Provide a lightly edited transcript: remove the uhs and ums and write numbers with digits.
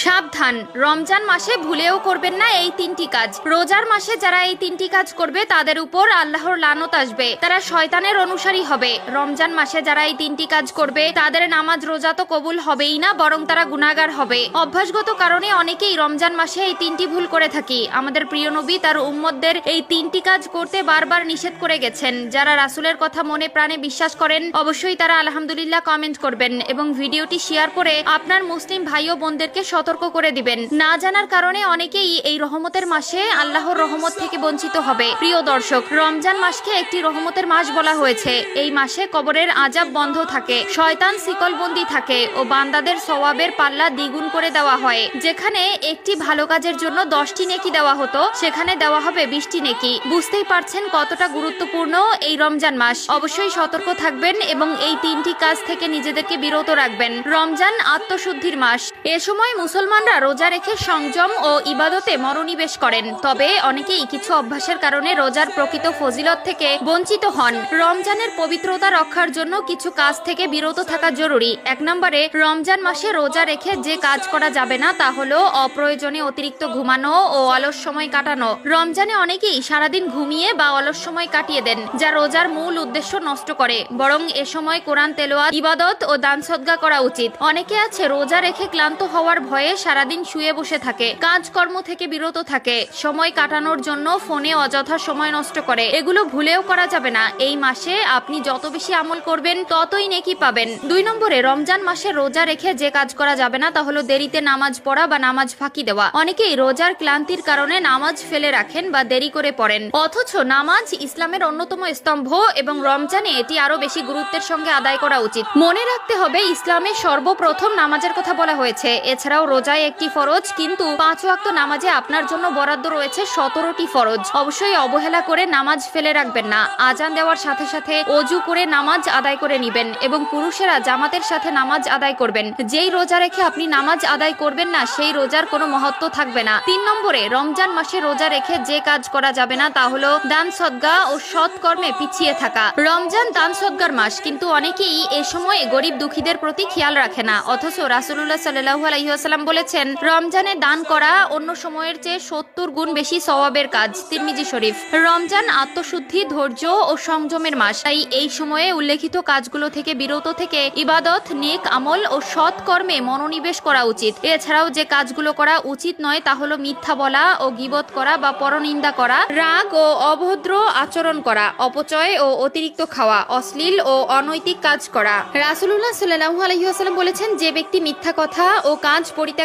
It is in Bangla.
সাবধান, রমজান মাসে ভুলেও করবেন না এই তিনটি কাজ। রোজার মাসে যারা এই তিনটি কাজ করবে তাদের উপর আল্লাহর লানত আসবে, তারা শয়তানের অনুসারী হবে। রমজান মাসে যারা এই তিনটি কাজ করবে তাদের নামাজ রোজা তো কবুল হবেই না, বরং তারা গুনাহগার হবে। অভ্যাসগত কারণে অনেকেই রমজান মাসে এই তিনটি ভুল করে থাকি। আমাদের প্রিয় নবী তার উম্মতদের এই তিনটি কাজ করতে বারবার নিষেধ করে গেছেন। যারা রাসূলের কথা মনে প্রাণে বিশ্বাস করেন অবশ্যই তারা আলহামদুলিল্লাহ কমেন্ট করবেন এবং ভিডিওটি শেয়ার করে আপনার মুসলিম ভাই ও বোনদেরকে সতর্ক করে দিবেন। না জানার কারণে অনেকেই এই রহমতের মাসে আল্লাহর রহমত থেকে বঞ্চিত হবে। প্রিয় দর্শক, রমজান মাসকে একটি রহমতের মাস বলা হয়েছে। এই মাসে কবরের আযাব বন্ধ থাকে, শয়তান শিকলবন্দি থাকে ও বান্দাদের সওয়াবের পাল্লা দ্বিগুণ করে দেওয়া হয়। যেখানে একটি ভালো কাজের জন্য 10টি নেকি দেওয়া হতো, সেখানে দেওয়া হবে 20টি নেকি। বুঝতেই পারছেন কতটা গুরুত্বপূর্ণ এই রমজান মাস। অবশ্যই সতর্ক থাকবেন এবং এই তিনটি কাজ থেকে নিজেদেরকে বিরত রাখবেন। রমজান আত্মশুদ্ধির মাস। এ সময় মুসলমানরা রোজা রেখে সংযম ও ইবাদতে মনোনিবেশ করেন। তবে অনেকেই কিছু অভ্যাসের কারণে রোজার প্রকৃত ফজিলত থেকে বঞ্চিত হন। রমজানের পবিত্রতা রক্ষার জন্য কিছু কাজ থেকে বিরত থাকা জরুরি। 1 নম্বরে, রমজান মাসে রোজা রেখে যে কাজ করা যাবে না তা হলো অপ্রয়োজনে অতিরিক্ত ঘুমানো ও অলস সময় কাটানো। রমজানে অনেকেই সারাদিন ঘুমিয়ে বা অলস সময় কাটিয়ে দেন, যা রোজার মূল উদ্দেশ্য নষ্ট করে। বরং এ সময় কোরআন তেলাওয়াত, ইবাদত ও দান সদকা করা উচিত। অনেকে আছে রোজা রেখে ক্লান্ত হওয়ার ভয়ে সারাদিন শুয়ে বসে থাকে, কাজকর্ম থেকে বিরত থাকে, সময় কাটানোর জন্য ফোনে অযথা সময় নষ্ট করে। এগুলো ভুলেও করা যাবে না। এই মাসে আপনি যত বেশি আমল করবেন ততই নেকি পাবেন। 2 নম্বরে, রমজান মাসে রোজা রেখে যে কাজ করা যাবে না তা হলো দেরিতে নামাজ পড়া বা নামাজ ফাঁকি দেওয়া। অনেকেই রোজার ক্লান্তির কারণে নামাজ ফেলে রাখেন বা দেরি করে পড়েন, অথচ নামাজ ইসলামের অন্যতম স্তম্ভ এবং রমজানে এটি আরো বেশি গুরুত্বের সঙ্গে আদায় করা উচিত। মনে রাখতে হবে ইসলামে সর্বপ্রথম নামাজের কথা বলা হয়েছে। এছাড়াও রোজায় একটি ফরজ, কিন্তু 5 ওয়াক্ত নামাজে আপনার জন্য বরাদ্দ রয়েছে 17টি ফরজ। অবশ্যই অবহেলা করে নামাজ ফেলে রাখবেন না। আজান দেওয়ার সাথে সাথে ওযু করে নামাজ আদায় করে নেবেন এবং পুরুষেরা জামাতের সাথে নামাজ আদায় করবেন। যেই রোজা রেখে আপনি নামাজ আদায় করবেন না সেই রোজার কোনো মহত্ব থাকবে না। 3 নম্বরে, রমজান মাসে রোজা রেখে যে কাজ করা যাবে না তা হলো দান সদকা ও সৎ কর্মে পিছিয়ে থাকা। রমজান দান সদকার মাস, কিন্তু অনেকেই এ সময় গরিব দুঃখীদের প্রতি খেয়াল রাখে না। অথচ রাসূলুল্লাহ সাল্লাল্লাহু আলাইহি ওয়াসাল্লাম বলেছেন, রমজানে দান করা অন্য সময়ের চেয়ে 70 গুণ বেশি সওয়াবের কাজ। তিরমিজি শরীফ। রমজান আত্মশুদ্ধি, ধৈর্য ও সংযমের মাস। তাই এই সময়ে উল্লেখিত কাজগুলো থেকে বিরত থেকে ইবাদত, নেক আমল ও সৎ কর্মে মনোনিবেশ করা উচিত। এছাড়াও যে কাজগুলো করা উচিত নয় তা হলো মিথ্যা বলা ও গীবত করা বা পরনিন্দা করা, রাগ ও অভদ্র আচরণ করা, অপচয় ও অতিরিক্ত খাওয়া, অশ্লীল ও অনৈতিক কাজ করা। রাসূলুল্লাহ সাল্লাল্লাহু আলাইহি ওয়াসাল্লাম বলেছেন, যে ব্যক্তি মিথ্যা কথা ও কাজ পরিত্যাগ